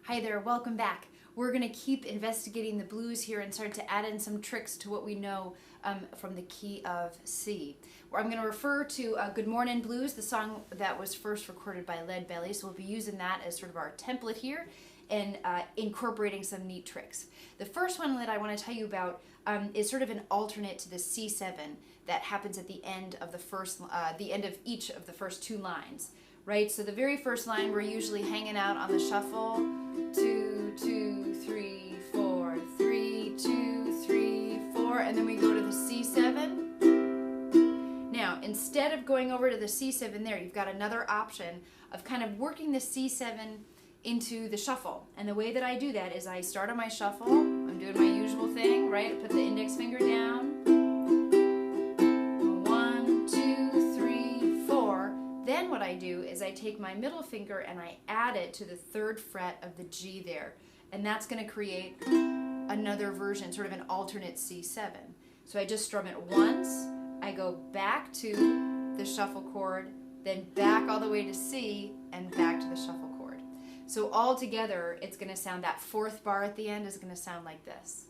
Hi there, welcome back. We're going to keep investigating the blues here and start to add in some tricks to what we know from the key of C. Where I'm going to refer to Good Morning Blues, the song that was first recorded by Lead Belly, so we'll be using that as sort of our template here and incorporating some neat tricks. The first one that I want to tell you about is sort of an alternate to the C7 that happens at the end of the end of each of the first two lines. Right, so the very first line we're usually hanging out on the shuffle, 2, 2, 3, 4, 3, 2, 3, 4, and then we go to the C7. Now, instead of going over to the C7 there, you've got another option of kind of working the C7 into the shuffle. And the way that I do that is I start on my shuffle, I'm doing my usual thing, right? I put the index finger down. Then what I do is I take my middle finger and I add it to the third fret of the G there. And that's going to create another version, sort of an alternate C7. So I just strum it once, I go back to the shuffle chord, then back all the way to C and back to the shuffle chord. So all together it's going to sound, that fourth bar at the end is going to sound like this.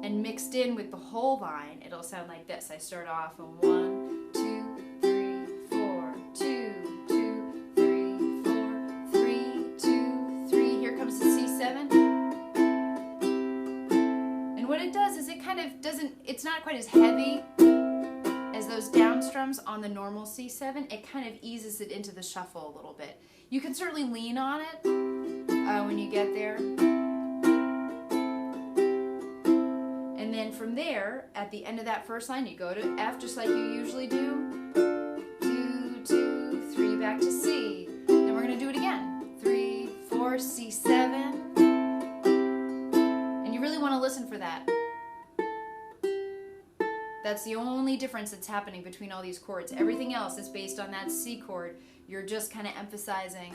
And mixed in with the whole line, it'll sound like this. I start off on 1, 2, 3, 4, 2, 2, 3, 4, 3, 2, 3. Here comes the C7. And what it does is it kind of it's not quite as heavy as those down strums on the normal C7. It kind of eases it into the shuffle a little bit. You can certainly lean on it when you get there. And then from there, at the end of that first line, you go to F just like you usually do. 2, 2, 3, back to C. Then we're going to do it again. 3, 4, C7. And you really want to listen for that. That's the only difference that's happening between all these chords. Everything else is based on that C chord. You're just kind of emphasizing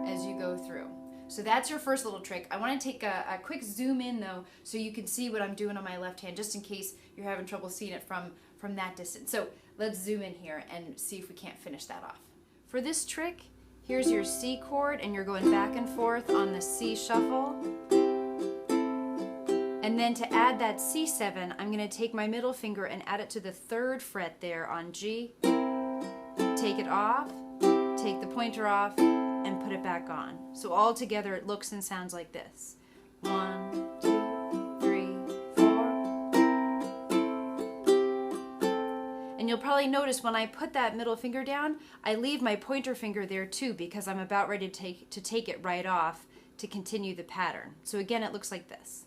as you go through. So that's your first little trick. I want to take a quick zoom in though so you can see what I'm doing on my left hand, just in case you're having trouble seeing it from that distance. So let's zoom in here and see if we can't finish that off. For this trick, here's your C chord and you're going back and forth on the C shuffle. And then to add that C7, I'm going to take my middle finger and add it to the third fret there on G. Take it off, take the pointer off, and put it back on. So all together it looks and sounds like this. 1, 2, 3, 4. And you'll probably notice when I put that middle finger down, I leave my pointer finger there too because I'm about ready to take it right off to continue the pattern. So again, it looks like this.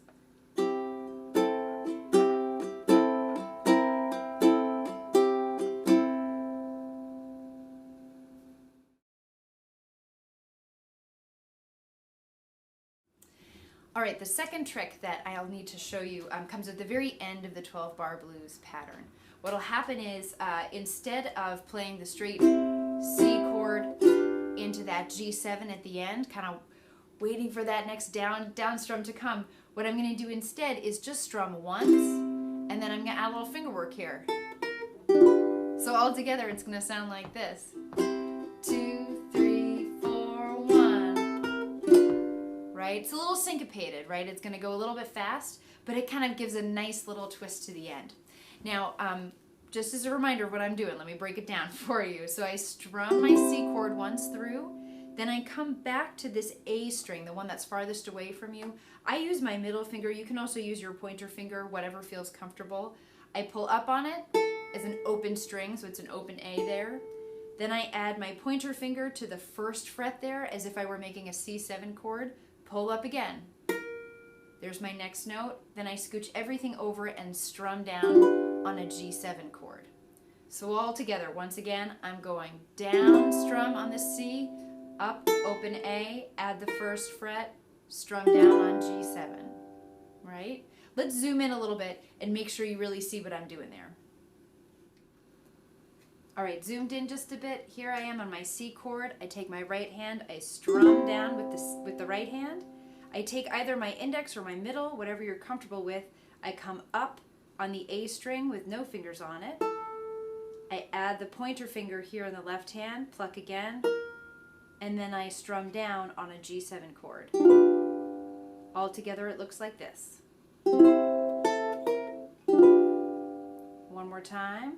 All right, the second trick that I'll need to show you comes at the very end of the 12-bar blues pattern. What'll happen is instead of playing the straight C chord into that G7 at the end, kind of waiting for that next down strum to come, what I'm going to do instead is just strum once, and then I'm going to add a little finger work here. So all together it's going to sound like this. 2, 3, 4, 1. Right? It's a little syncopated, right? It's going to go a little bit fast, but it kind of gives a nice little twist to the end. Now, just as a reminder of what I'm doing, let me break it down for you. So I strum my C chord once through, then I come back to this A string, the one that's farthest away from you. I use my middle finger. You can also use your pointer finger, whatever feels comfortable. I pull up on it as an open string, so it's an open A there. Then I add my pointer finger to the first fret there as if I were making a C7 chord. Pull up again. There's my next note. Then I scooch everything over and strum down on a G7 chord. So all together, once again, I'm going down, strum on the C, up, open A, add the first fret, strum down on G7. Right? Let's zoom in a little bit and make sure you really see what I'm doing there. All right, zoomed in just a bit. Here I am on my C chord. I take my right hand, I strum down with the right hand. I take either my index or my middle, whatever you're comfortable with. I come up on the A string with no fingers on it. I add the pointer finger here in the left hand, pluck again, and then I strum down on a G7 chord. All together it looks like this. One more time.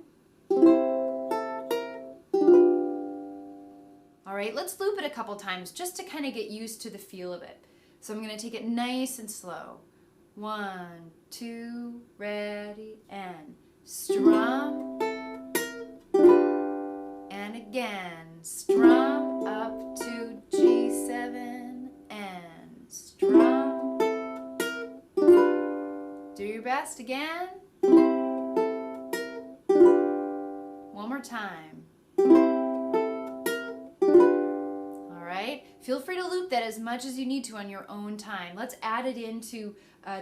All right, let's loop it a couple times just to kind of get used to the feel of it. So I'm going to take it nice and slow. 1, 2, ready, and strum. And again, strum up to G7 and strum. Do your best again. One more time. All right, feel free to loop that as much as you need to on your own time. Let's add it into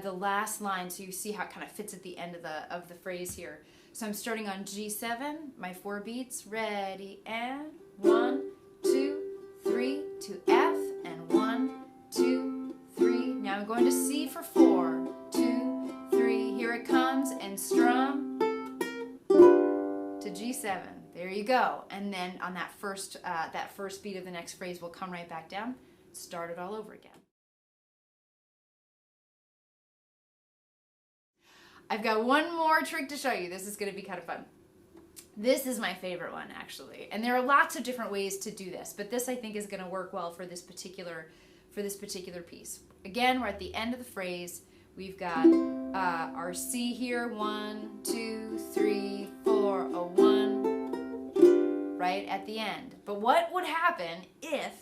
the last line so you see how it kind of fits at the end of the phrase here. So I'm starting on G7, my 4 beats, ready, and 1, 2, 3 to F, and 1, 2, 3. Now I'm going to C for 4, 2, 3. Here it comes, and strum to G7. There you go. And then on that first beat of the next phrase, we'll come right back down, start it all over again. I've got one more trick to show you. This is going to be kind of fun. This is my favorite one, actually. And there are lots of different ways to do this, but this I think is going to work well for this particular piece. Again, we're at the end of the phrase. We've got our C here, 1, 2, 3, 4, a 1, right at the end. But what would happen if,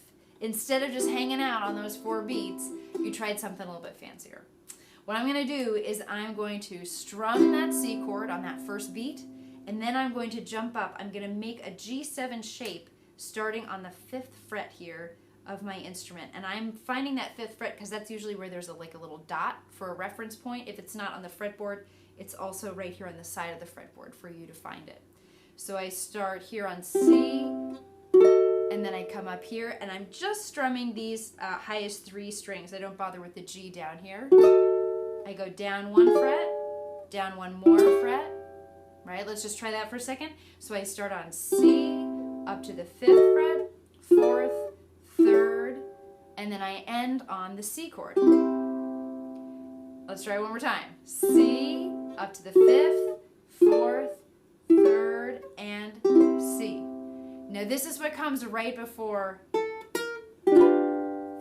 instead of just hanging out on those 4 beats, you tried something a little bit fancier? What I'm going to do is I'm going to strum that C chord on that first beat, and then I'm going to jump up. I'm going to make a G7 shape starting on the 5th fret here of my instrument. And I'm finding that 5th fret because that's usually where there's like a little dot for a reference point. If it's not on the fretboard, it's also right here on the side of the fretboard for you to find it. So I start here on C, and then I come up here, and I'm just strumming these highest 3 strings. I don't bother with the G down here. I go down 1 fret, down 1 more fret, right? Let's just try that for a second. So I start on C, up to the 5th fret, 4th, 3rd, and then I end on the C chord. Let's try it one more time. C, up to the 5th, 4th, 3rd, and C. Now this is what comes right before.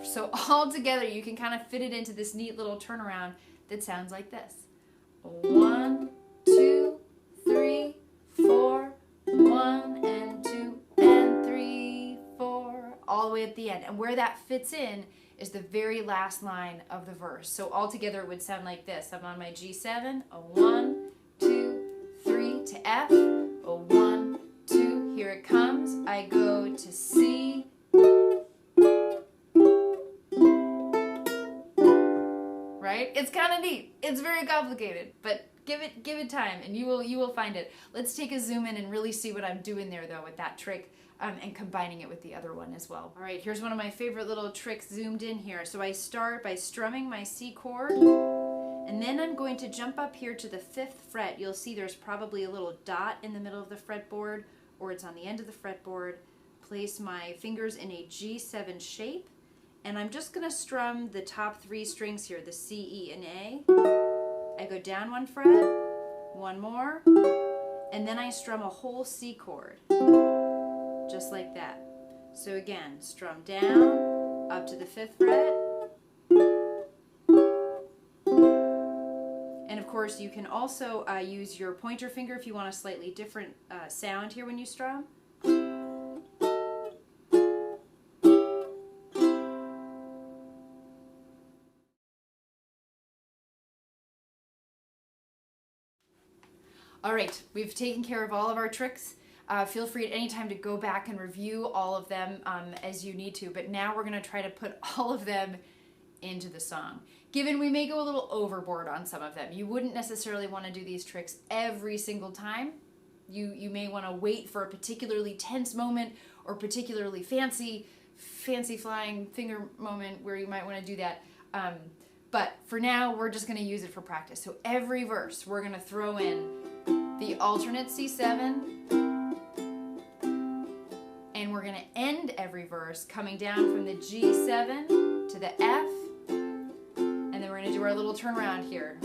So all together you can kind of fit it into this neat little turnaround that sounds like this. 1, 2, 3, 4, 1 and 2 and 3, 4, all the way at the end. And where that fits in is the very last line of the verse. So all together it would sound like this. I'm on my G7, a 1, 2, 3 to F, a 1, 2, here it comes. I go to C, right? It's kind of neat. It's very complicated, but give it time and you will find it. Let's take a zoom in and really see what I'm doing there though with that trick and combining it with the other one as well. All right, here's one of my favorite little tricks zoomed in here. So I start by strumming my C chord, and then I'm going to jump up here to the 5th fret. You'll see there's probably a little dot in the middle of the fretboard, or it's on the end of the fretboard. Place my fingers in a G7 shape, and I'm just going to strum the top 3 strings here, the C, E, and A. I go down 1 fret, 1 more, and then I strum a whole C chord, just like that. So again, strum down, up to the 5th fret, and of course you can also use your pointer finger if you want a slightly different sound here when you strum. All right, we've taken care of all of our tricks. Feel free at any time to go back and review all of them as you need to, but now we're going to try to put all of them into the song. Given we may go a little overboard on some of them, you wouldn't necessarily want to do these tricks every single time. You may want to wait for a particularly tense moment or particularly fancy flying finger moment where you might want to do that. But for now, we're just going to use it for practice. So every verse, we're going to throw in the alternate C7, going to end every verse coming down from the G7 to the F, and then we're going to do our little turnaround here.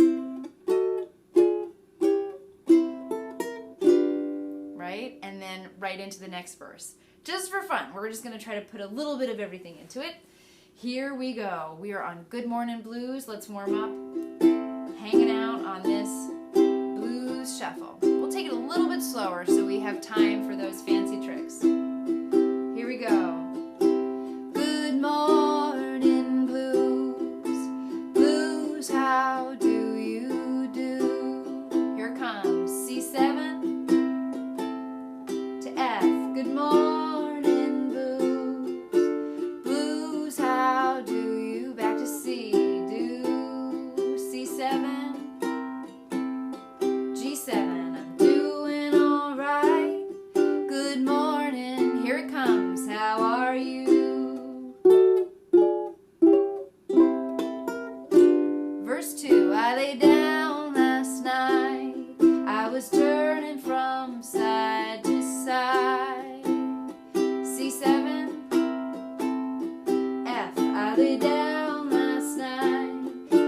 Right? And then right into the next verse. Just for fun, we're just going to try to put a little bit of everything into it. Here we go. We are on Good Morning Blues. Let's warm up. Hanging out on this blues shuffle. We'll take it a little bit slower so we have time for those fancy tricks. Here we go. Good morning blues, blues, how do you do? Here comes C7 to F. Good morning blues, blues, how do you? Back to C, do C7, G7. I'm doing all right. Good morning. Here it comes. How are you? Verse 2. I lay down last night. I was turning from side to side. C7, F. I lay down last night.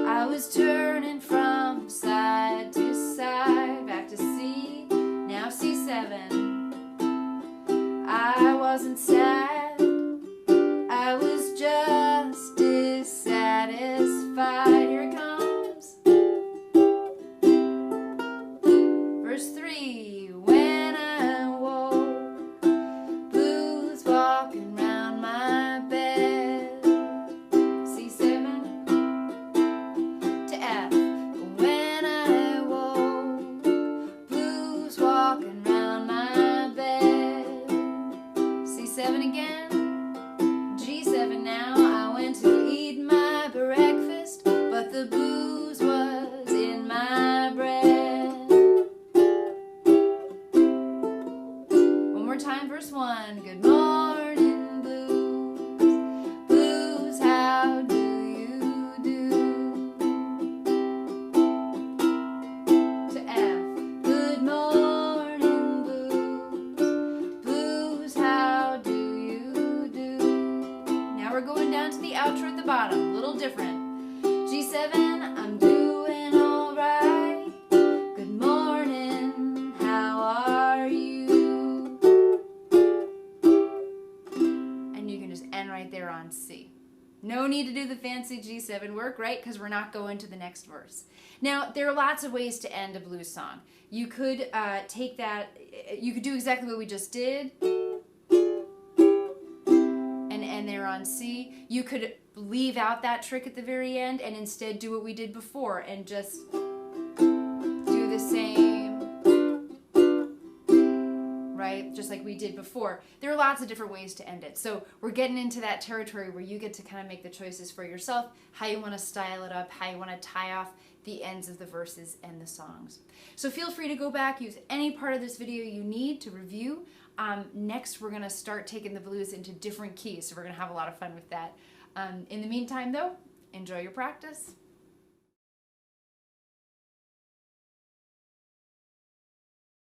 I was turning from side to side. Back to C. Now C7. I wasn't sad, I was just dissatisfied. Here it comes. Verse 3. When I woke, blues walking round my bed. C7 to F. When I woke, blues walking round my bed. C7 again, G7 now. I went to eat my breakfast, but the blues was in my bread. One more time, verse 1. Good morning blues, blues, how do you do? To F. Good morning blues, blues, how do you do? Now we're going down to the outro at the bottom, a little different. G7, I'm doing all right. Good morning, how are you? And you can just end right there on C. No need to do the fancy G7 work, right? Because we're not going to the next verse. Now, there are lots of ways to end a blues song. You could take that, you could do exactly what we just did, and end there on C. You could leave out that trick at the very end and instead do what we did before and just do the same, right? Just like we did before. There are lots of different ways to end it. So we're getting into that territory where you get to kind of make the choices for yourself, how you want to style it up, how you want to tie off the ends of the verses and the songs. So feel free to go back, use any part of this video you need to review. Next, we're going to start taking the blues into different keys, so we're going to have a lot of fun with that. In the meantime, though, enjoy your practice.